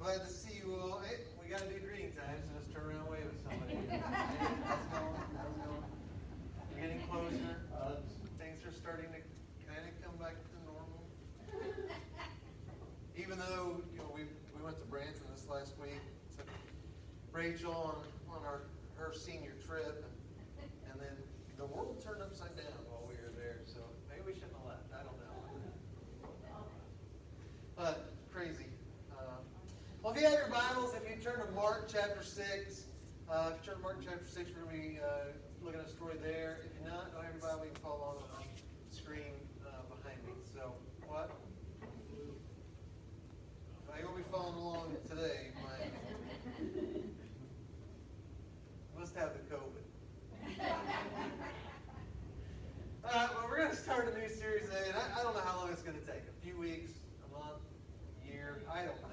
Glad to see you all. Hey, we got to do greeting time, so let's turn around and wave at somebody. Hey, how's it going? How's it going? We're getting closer. Things are starting to kind of come back to normal. Even though we went to Branson this last week, took Rachel on her senior trip, and then the world turned upside down while we were there. So maybe we shouldn't have left. I don't know. But crazy. Well, if you have your Bibles, if you turn to Mark chapter 6, if you turn to Mark chapter 6, we're going to be looking at a story there. If you're not, don't have your Bible, you can follow along on the screen behind me. So, what? You'll be following along today. Must have the COVID. Well, we're going to start a new series today, and I don't know how long it's going to take. A few weeks, a month, a year, I don't know.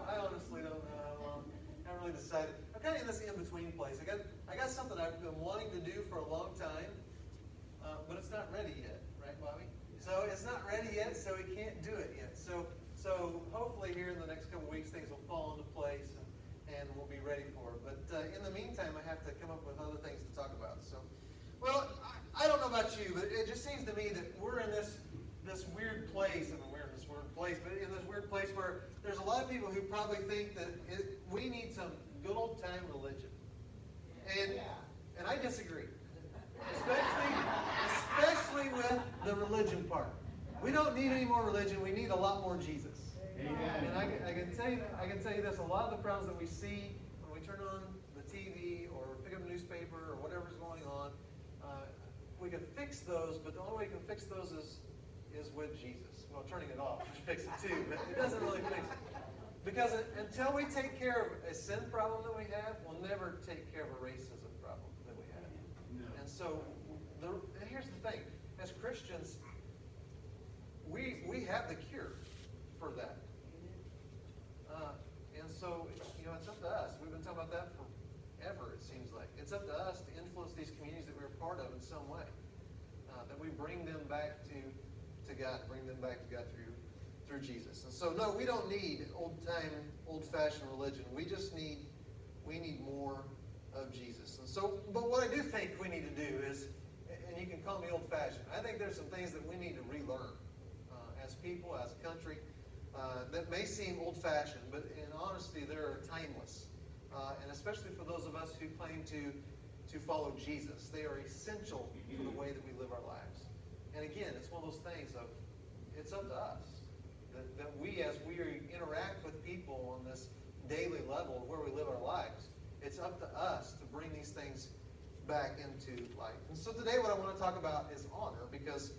I honestly don't know how long. I haven't really decided. I'm kind of in this in-between place. I got something I've been wanting to do for a long time, but it's not ready yet, right, Bobby? So it's not ready yet, so we can't do it yet. So hopefully here in the next couple weeks things will fall into place and we'll be ready for it. But in the meantime, I have to come up with other things to talk about. So, well, I don't know about you, but it just seems to me that we're in this weird place. I mean, we're in this weird place, but in this weird place where there's a lot of people who probably think that we need some good old time religion. And I disagree. Especially with the religion part. We don't need any more religion. We need a lot more Jesus. Amen. And I can tell you this: a lot of the problems that we see when we turn on the TV or pick up a newspaper or whatever's going on, we can fix those. But the only way we can fix those is with Jesus. Well, turning it off, which fix it too, but it doesn't really fix it. Because until we take care of a sin problem that we have, we'll never take care of a racism problem that we have. No. And so, here's the thing: as Christians, we have the cure for that. And so, it's up to us. We've been talking about that forever, it seems like. It's up to us to influence these communities that we're a part of in some way. That we bring them back to God, bring them back to God through Jesus. And so, no, we don't need old-fashioned religion. We need more of Jesus. And so, but what I do think we need to do is, and you can call me old-fashioned, I think there's some things that we need to relearn as people, as a country, that may seem old-fashioned, but in honesty, they're timeless. And especially for those of us who claim to follow Jesus, they are essential for the way that we live our lives. And again, it's one of those things of, it's up to us. That we, as we interact with people on this daily level where we live our lives, it's up to us to bring these things back into life. And so today what I want to talk about is honor, because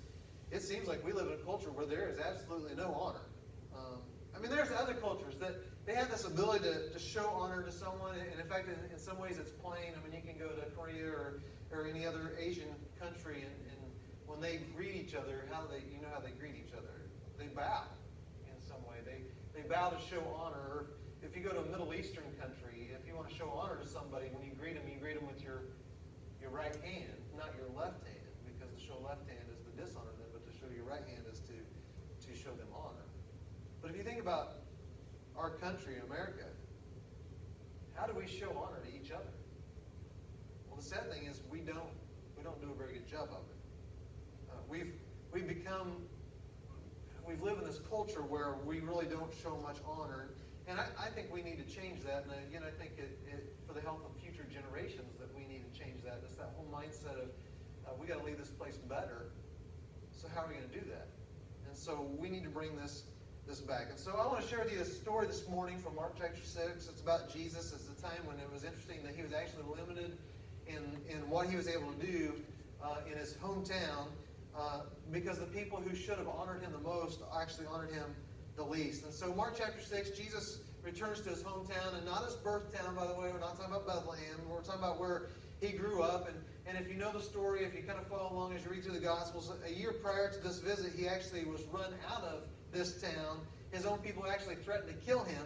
it seems like we live in a culture where there is absolutely no honor. There's other cultures that they have this ability to show honor to someone, and in fact, in some ways it's plain. You can go to Korea or any other Asian country, and when they greet each other, how they greet each other? They bow in some way. They bow to show honor. Or if you go to a Middle Eastern country, if you want to show honor to somebody, when you greet them with your right hand, not your left hand, because to show left hand is to dishonor them, but to show your right hand is to show them honor. But if you think about our country, America, how do we show honor to each other? Well, the sad thing is we don't do a very good job of it. We've lived in this culture where we really don't show much honor, and I think we need to change that. And again, I think for the health of future generations that we need to change that. It's that whole mindset of we got to leave this place better. So how are we going to do that? And so we need to bring this back. And so I want to share with you a story this morning from Mark chapter 6. It's about Jesus. It's a time when it was interesting that he was actually limited in what he was able to do in his hometown, because the people who should have honored him the most actually honored him the least. And so Mark chapter 6, Jesus returns to his hometown, and not his birth town, by the way. We're not talking about Bethlehem. We're talking about where he grew up. And if you know the story, if you kind of follow along as you read through the Gospels, a year prior to this visit, he actually was run out of this town. His own people actually threatened to kill him.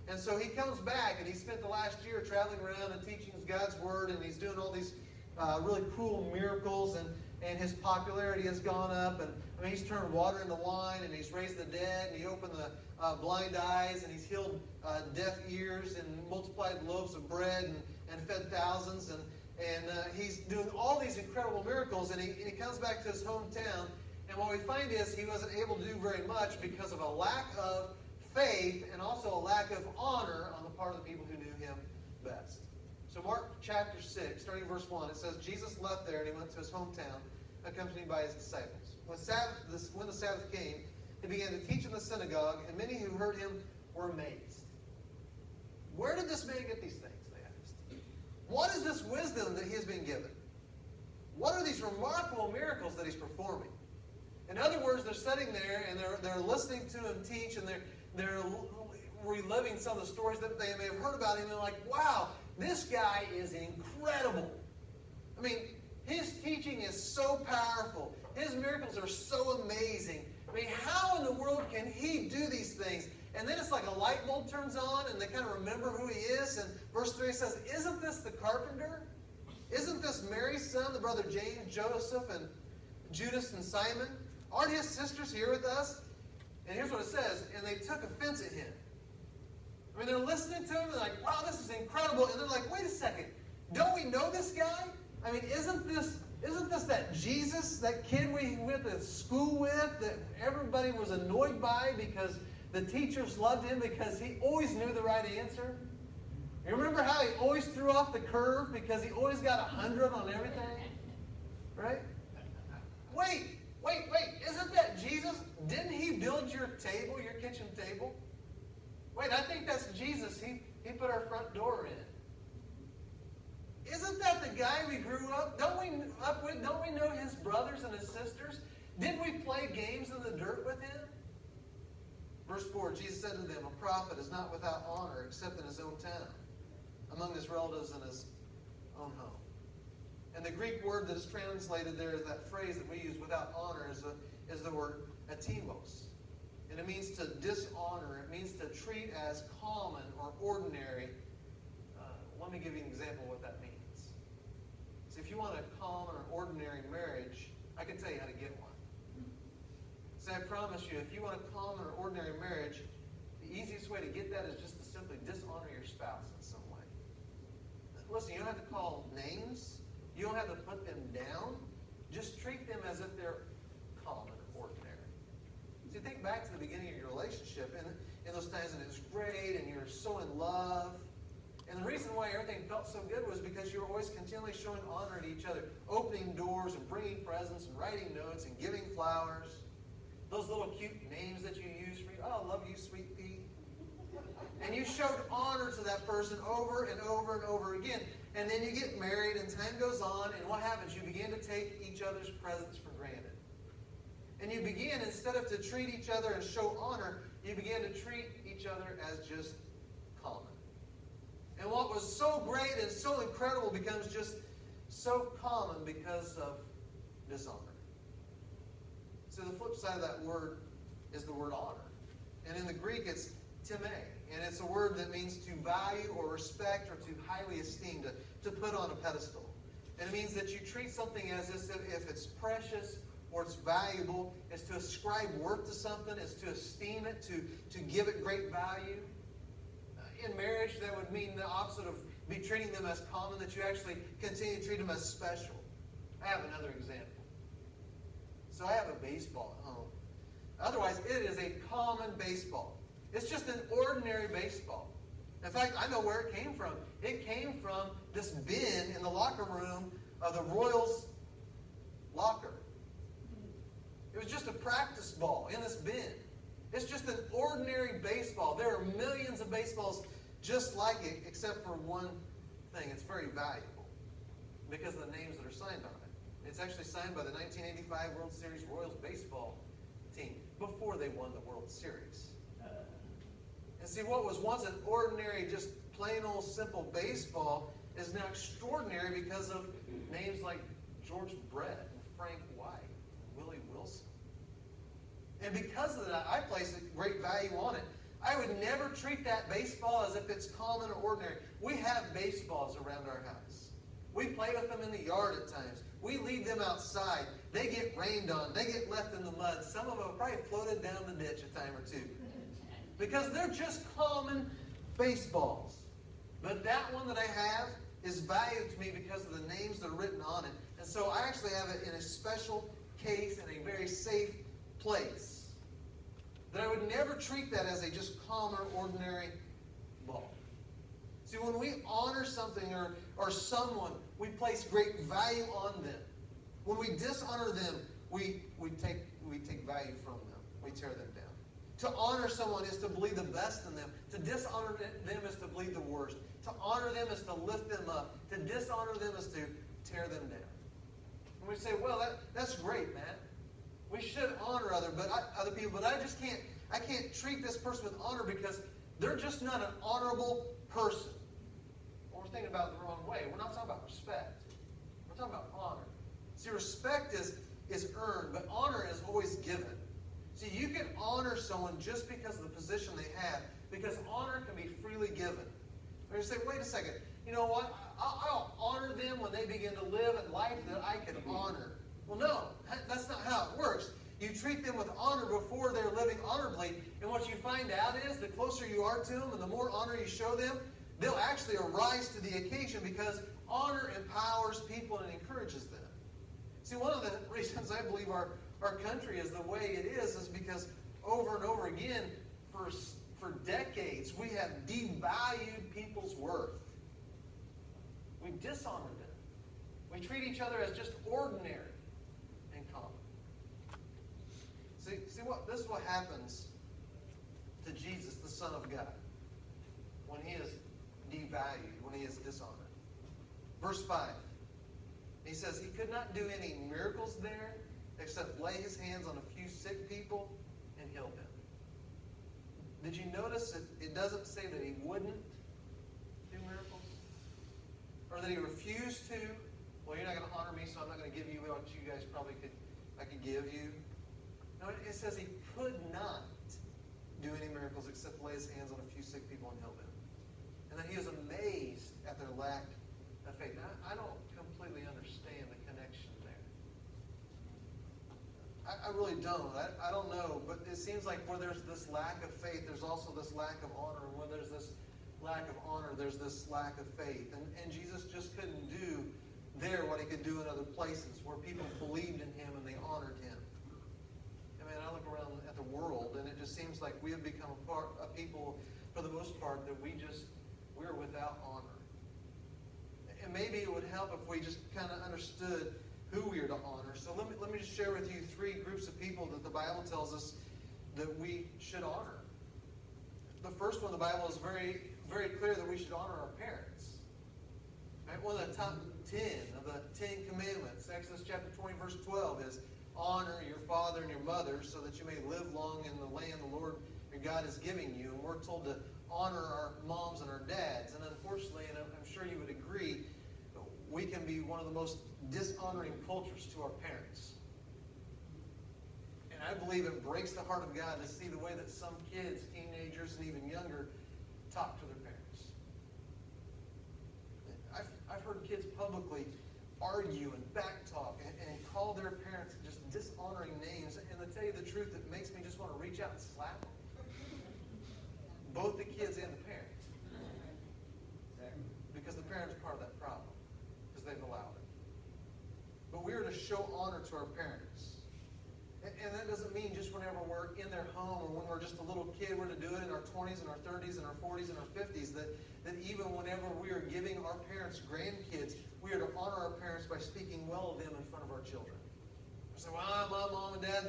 And so he comes back, and he spent the last year traveling around and teaching God's Word, and he's doing all these really cool miracles. and his popularity has gone up. And I mean, he's turned water into wine, and he's raised the dead, and he opened the blind eyes, and he's healed deaf ears, and multiplied loaves of bread, and fed thousands, and he's doing all these incredible miracles. And he comes back to his hometown, and what we find is he wasn't able to do very much because of a lack of faith and also a lack of honor on the part of the people who knew him best. So Mark chapter 6, starting verse 1, it says, Jesus left there and he went to his hometown, accompanied by his disciples. When the Sabbath came, he began to teach in the synagogue, and many who heard him were amazed. Where did this man get these things, they asked. What is this wisdom that he has been given? What are these remarkable miracles that he's performing? In other words, they're sitting there and they're listening to him teach, and they're reliving some of the stories that they may have heard about him, and they're like, wow, this guy is incredible. I mean, his teaching is so powerful. His miracles are so amazing. I mean, how in the world can he do these things? And then it's like a light bulb turns on, and they kind of remember who he is. And verse 3 says, isn't this the carpenter? Isn't this Mary's son, the brother James, Joseph, and Judas, and Simon? Aren't his sisters here with us? And here's what it says, and they took offense at him. I mean, they're listening to him, and they're like, wow, this is incredible. And they're like, wait a second, don't we know this guy? I mean, isn't this that Jesus, that kid we went to school with, that everybody was annoyed by because the teachers loved him because he always knew the right answer? You remember how he always threw off the curve because he always got 100 on everything? Right? Wait, isn't that Jesus? Didn't he build your table, your kitchen table? Wait, I think that's Jesus. He put our front door in. Isn't that the guy we grew up with? Don't we know his brothers and his sisters? Didn't we play games in the dirt with him? Verse 4, Jesus said to them, a prophet is not without honor except in his own town, among his relatives and his own home. And the Greek word that is translated there is that phrase that we use, without honor, is the word atimos. And it means to dishonor. It means to treat as common or ordinary. Let me give you an example of what that means. So if you want a common or ordinary marriage, I can tell you how to get one. So I promise you, if you want a common or ordinary marriage, the easiest way to get that is just to simply dishonor your spouse in some way. Listen, you don't have to call names. You don't have to put them down. Just treat them as if they're common or ordinary. So think back to the beginning of your relationship, and in those times, and it was great, and you're so in love. And the reason why everything felt so good was because you were always continually showing honor to each other, opening doors and bringing presents and writing notes and giving flowers. Those little cute names that you use for you. Oh, I love you, sweet pea. And you showed honor to that person over and over and over again. And then you get married and time goes on, and what happens? You begin to take each other's presents for granted. And you begin, instead of to treat each other and show honor, you begin to treat each other as just common. And what was so great and so incredible becomes just so common because of dishonor. So the flip side of that word is the word honor. And in the Greek, it's time. And it's a word that means to value or respect or to highly esteem, to put on a pedestal. And it means that you treat something as if it's precious or it's valuable. It's to ascribe worth to something. It's to esteem it, to give it great value. In marriage, that would mean the opposite of be treating them as common, that you actually continue to treat them as special. I have another example. So I have a baseball at home. Otherwise, it is a common baseball. It's just an ordinary baseball. In fact, I know where it came from. It came from this bin in the locker room of the Royals locker. It was just a practice ball in this bin. It's just an ordinary baseball. There are millions of baseballs just like it, except for one thing. It's very valuable because of the names that are signed on it. It's actually signed by the 1985 World Series Royals baseball team before they won the World Series. And see, what was once an ordinary, just plain old simple baseball is now extraordinary because of names like George Brett and Frank White and Willie Wilson. And because of that, I place a great value on it. I would never treat that baseball as if it's common or ordinary. We have baseballs around our house. We play with them in the yard at times. We leave them outside. They get rained on. They get left in the mud. Some of them have probably floated down the ditch a time or two. Because they're just common baseballs. But that one that I have is valued to me because of the names that are written on it. And so I actually have it in a special case in a very safe place. That I would never treat that as a just common, ordinary ball. See, when we honor something or someone, we place great value on them. When we dishonor them, we take value from them. We tear them down. To honor someone is to believe the best in them. To dishonor them is to believe the worst. To honor them is to lift them up. To dishonor them is to tear them down. And we say, well, that's great, man. We should honor other people, but I can't treat this person with honor because they're just not an honorable person. Well, we're thinking about it the wrong way. We're not talking about respect. We're talking about honor. See, respect is earned, but honor is always given. See, you can honor someone just because of the position they have, because honor can be freely given. Or you say, wait a second, you know what? I'll honor them when they begin to live a life that I can honor. Well, no, that's not how it works. You treat them with honor before they're living honorably, and what you find out is the closer you are to them and the more honor you show them, they'll actually arise to the occasion because honor empowers people and encourages them. See, one of the reasons I believe our country is the way it is because over and over again, for decades, we have devalued people's worth. We dishonor them. We treat each other as just ordinary and common. See, this is what happens to Jesus, the Son of God, when he is devalued, when he is dishonored. Verse 5. He says he could not do any miracles there except lay his hands on a few sick people and heal them. Did you notice it doesn't say that he wouldn't do miracles? Or that he refused to? Well, you're not going to honor me, so I'm not going to give you what you guys probably I could give you. No, it says he could not do any miracles except lay his hands on a few sick people and heal them. And that he was amazed at their lack of faith. Now, I don't completely understand the connection there. I really don't. I don't know. But it seems like where there's this lack of faith, there's also this lack of honor. And where there's this lack of honor, there's this lack of faith. And Jesus just couldn't do there what he could do in other places where people believed in him and they honored him. I mean, I look around at the world and it just seems like we have become a people, for the most part, that we're without honor. And maybe it would help if we just kind of understood who we are to honor. So let me just share with you 3 groups of people that the Bible tells us that we should honor. The first one, the Bible is very, very clear that we should honor our parents. Right? One of the top 10 of the 10 commandments, Exodus chapter 20, verse 12, is honor your father and your mother so that you may live long in the land the Lord your God is giving you. And we're told to honor our moms and our dads. And unfortunately, and I'm sure you would agree, we can be one of the most dishonoring cultures to our parents. And I believe it breaks the heart of God to see the way that some kids, teenagers, and even younger talk to their parents. I've heard kids publicly argue and backtalk and call their parents just dishonoring names. And to tell you the truth, it makes me just want to reach out and slap them. Both the kids and the parents. Because the parents are part of that problem. Because they've allowed it. But we are to show honor to our parents. And that doesn't mean just whenever we're in their home or when we're just a little kid, we're to do it in our 20s and our 30s and our 40s and our 50s. That even whenever we are giving our parents grandkids, we are to honor our parents by speaking well of them in front of our children. We say, well, my mom and dad,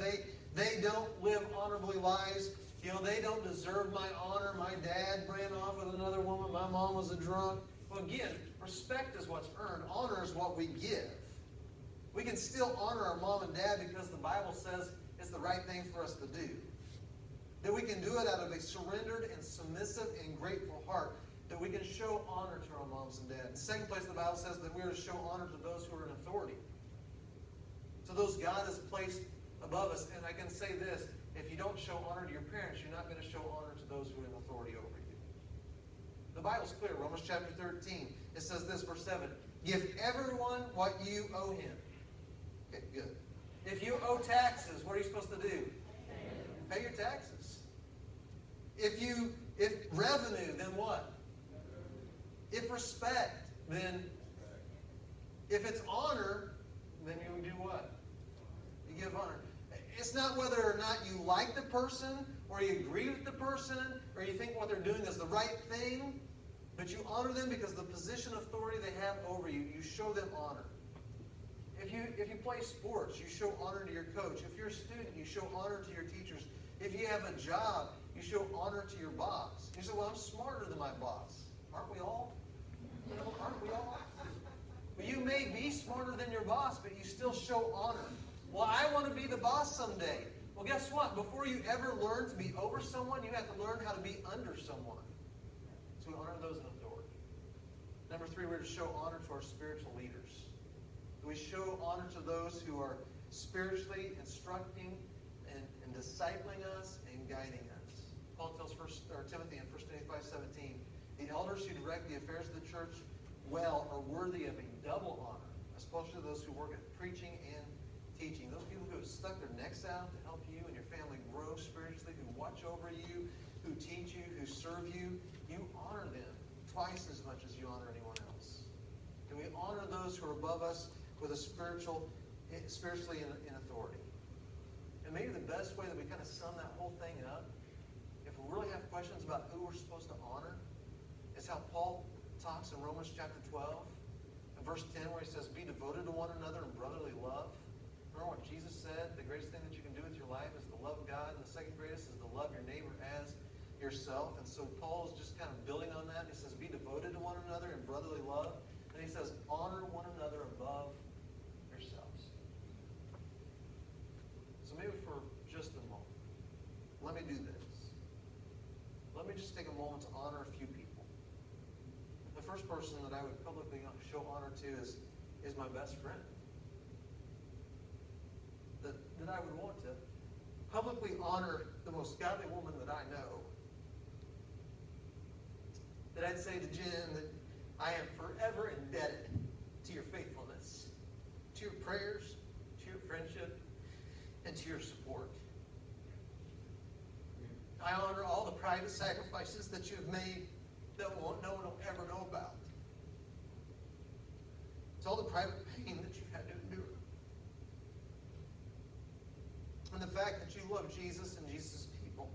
they don't live honorably lives. You know, they don't deserve my honor. My dad ran off with another woman. My mom was a drunk. Well, again, respect is what's earned. Honor is what we give. We can still honor our mom and dad because the Bible says it's the right thing for us to do. That we can do it out of a surrendered and submissive and grateful heart. That we can show honor to our moms and dads. The second place the Bible says that we are to show honor to those who are in authority. To those God has placed above us. And I can say this, if you don't show honor to your parents, you're not going to show honor to those who are in authority over you. The Bible's clear. Romans chapter 13. It says this, verse 7. Give everyone what you owe him. Okay, good. If you owe taxes, what are you supposed to do? Pay your taxes. If revenue, then what? If respect, then if it's honor, then you do what? You give honor. It's not whether or not you like the person, or you agree with the person, or you think what they're doing is the right thing, but you honor them because of the position of authority they have over you. You show them honor. If you play sports, you show honor to your coach. If you're a student, you show honor to your teachers. If you have a job, you show honor to your boss. You say, well, I'm smarter than my boss. Aren't we all? Aren't we all? Well, you may be smarter than your boss, but you still show honor. Well, I want to be the boss someday. Well, guess what? Before you ever learn to be over someone, you have to learn how to be under someone. So we honor those in authority. Number 3, we're to show honor to our spiritual leaders. We show honor to those who are spiritually instructing and discipling us and guiding us. Paul tells Timothy in 1 Timothy 5:17, the elders who direct the affairs of the church well are worthy of a double honor, especially those who work at preaching and teaching. Those people who have stuck their necks out to help you and your family grow spiritually, who watch over you, who teach you, who serve you, you honor them twice as much as you honor anyone else. And we honor those who are above us with a spiritually in authority. And maybe the best way that we kind of sum that whole thing up, if we really have questions about who we're supposed to honor, is how Paul talks in Romans chapter 12, in verse 10, where he says, be devoted to one another in brotherly love. Remember what Jesus said? The greatest thing that you can do with your life is to love God, and the second greatest is to love your neighbor as yourself. And so Paul is just kind of building on that. He says, be devoted to one another in brotherly love. And he says, honor one another above yourselves. So maybe for just a moment, let me do this. Let me just take a moment to honor a few people. The first person that I would publicly show honor to is my best friend. That I would want to publicly honor the most godly woman that I know. That I'd say to Jen that I am forever indebted to your faithfulness, to your prayers, to your friendship, and to your support. I honor all the private sacrifices that you have made that no one will ever know about. It's all the private pain that you've had to endure. And the fact that you love Jesus and Jesus' people,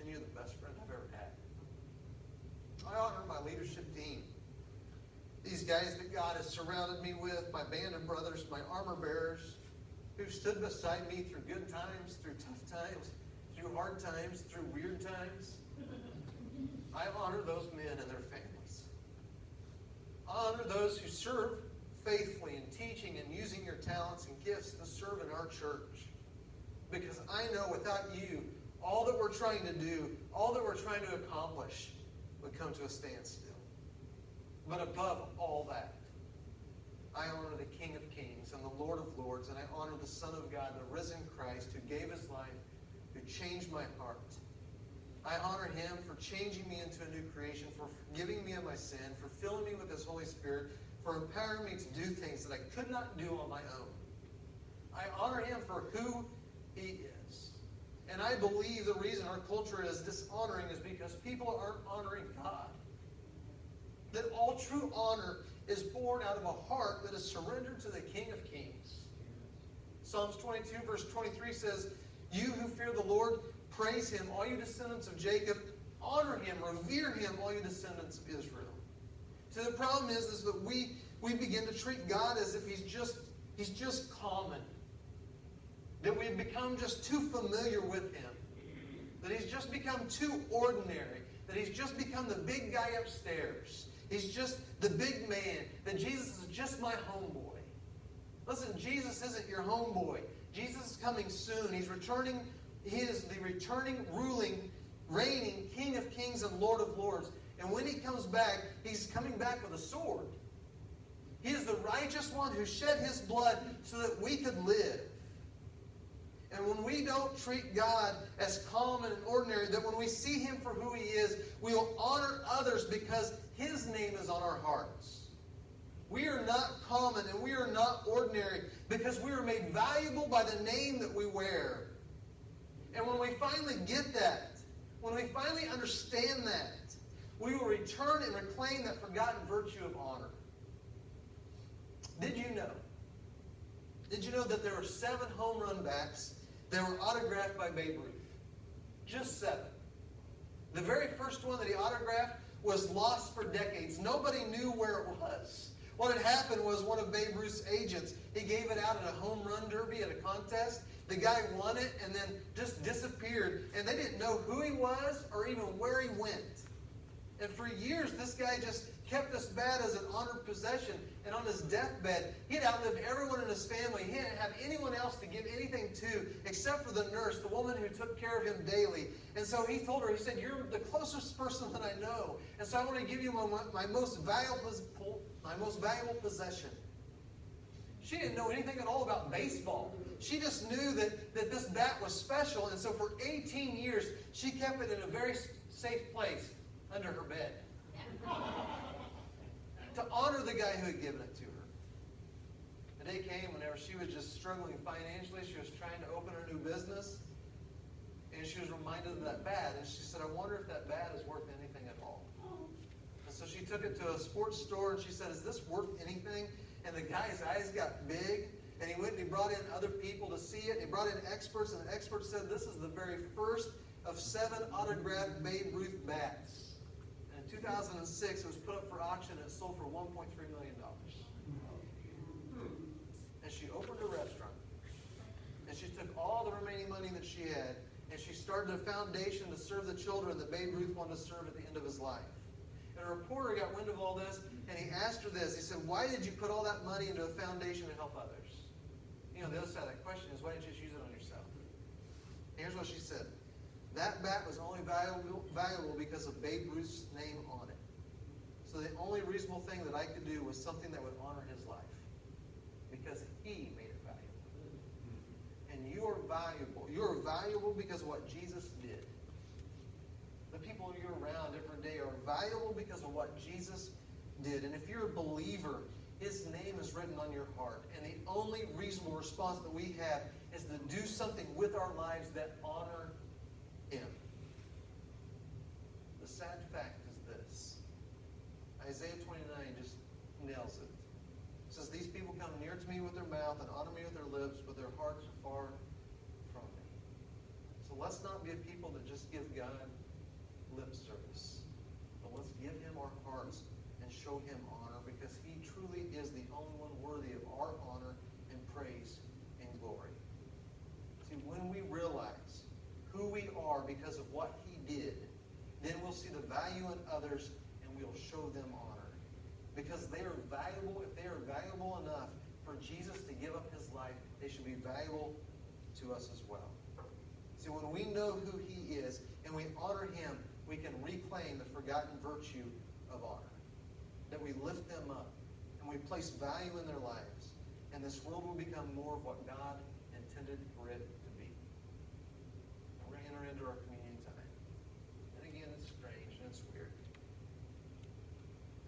and you're the best friend I've ever had. I honor my leadership team. These guys that God has surrounded me with, my band of brothers, my armor bearers, who stood beside me through good times, through tough times, through hard times, through weird times. I honor those men and their families. I honor those who serve faithfully in teaching and using your talents and gifts to serve in our church. Because I know without you, all that we're trying to do, all that we're trying to accomplish would come to a standstill. But above all that, I honor the King of Kings and the Lord of Lords, and I honor the Son of God, the risen Christ, who gave his life, who changed my heart. I honor him for changing me into a new creation, for forgiving me of my sin, for filling me with his Holy Spirit, for empowering me to do things that I could not do on my own. I honor him for who he is. And I believe the reason our culture is dishonoring is because people aren't honoring God. That all true honor is born out of a heart that is surrendered to the King of Kings. Psalms 22 verse 23 says, you who fear the Lord, praise him, all you descendants of Jacob. Honor him, revere him, all you descendants of Israel. So the problem is that we begin to treat God as if he's just common. That we've become just too familiar with him. That he's just become too ordinary. That he's just become the big guy upstairs. He's just the big man. That Jesus is just my homeboy. Listen, Jesus isn't your homeboy. Jesus is coming soon. He's returning. He is the returning, ruling, reigning King of Kings and Lord of Lords. And when he comes back, he's coming back with a sword. He is the righteous one who shed his blood so that we could live. And when we don't treat God as common and ordinary, that when we see him for who he is, we will honor others because his name is on our hearts. We are not common and we are not ordinary because we are made valuable by the name that we wear. And when we finally get that, when we finally understand that, we will return and reclaim that forgotten virtue of honor. Did you know? Did you know that there were 7 home run bats that were autographed by Babe Ruth? Just 7. The very first one that he autographed was lost for decades. Nobody knew where it was. What had happened was one of Babe Ruth's agents, he gave it out at a home run derby at a contest. The guy won it and then just disappeared. And they didn't know who he was or even where he went. And for years, this guy just kept this bat as an honored possession. And on his deathbed, he had outlived everyone in his family. He didn't have anyone else to give anything to except for the nurse, the woman who took care of him daily. And so he told her, he said, "You're the closest person that I know. And so I want to give you my most valuable possession." She didn't know anything at all about baseball. She just knew that this bat was special. And so for 18 years, she kept it in a very safe place under her bed to honor the guy who had given it to her. The day came whenever she was just struggling financially. She was trying to open her new business. And she was reminded of that bat. And she said, "I wonder if that bat is worth anything at all." And so she took it to a sports store and she said, "Is this worth anything?" And the guy's eyes got big. And he went and he brought in other people to see it. He brought in experts. And the experts said, "This is the very first of 7 autographed Babe Ruth bats." And in 2006, it was put up for auction and it sold for $1.3 million. And she opened a restaurant. And she took all the remaining money that she had and she started a foundation to serve the children that Babe Ruth wanted to serve at the end of his life. And a reporter got wind of all this and he asked her this. He said, "Why did you put all that money into a foundation to help others?" You know, the other side of that question is, why didn't you just use it on yourself? Here's what she said. "That bat was only valuable because of Babe Ruth's name on it. So the only reasonable thing that I could do was something that would honor his life. Because he made it valuable. And you are valuable. You are valuable because of what Jesus did. The people you're around every day are valuable because of what Jesus did. And if you're a believer, his name is written on your heart. And the only reasonable response that we have is to do something with our lives that honor him. The sad fact is this. Isaiah 29 just nails it. It says, "These people come near to me with their mouth and honor me with their lips, but their hearts are far from me." So let's not be a people that just give God lip service. But let's give him our hearts and show him honor, because he truly is the only one worthy of our honor and praise and glory. See, when we realize who we are because of what he did, then we'll see the value in others and we'll show them honor. Because they are valuable. If they are valuable enough for Jesus to give up his life, they should be valuable to us as well. See, when we know who he is and we honor him, we can reclaim the forgotten virtue of honor. That we lift them up and we place value in their lives. And this world will become more of what God intended for it to be. And we're going to enter into our communion time. And again, it's strange and it's weird.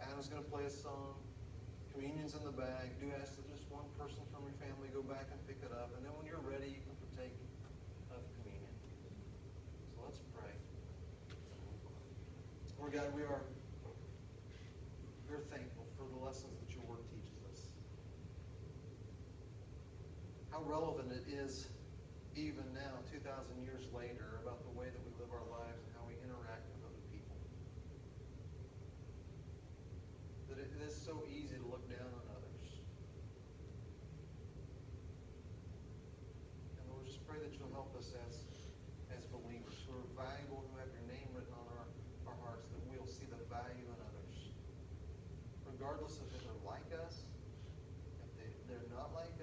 Adam's going to play a song. Communion's in the bag. Do ask that just one person from your family go back and pick it up. And then when you're ready, you can partake of communion. So let's pray. Lord God, we're thankful for the lessons that your word teaches us. How relevant it is even now, 2,000 years later, about the way that we live our lives and how we interact with other people. That it is so easy to look down on others. And Lord, just pray that you'll help us as believers who are valuable, who have your name written on our hearts, that we'll see the value in others. Regardless of if they're like us, if they're not like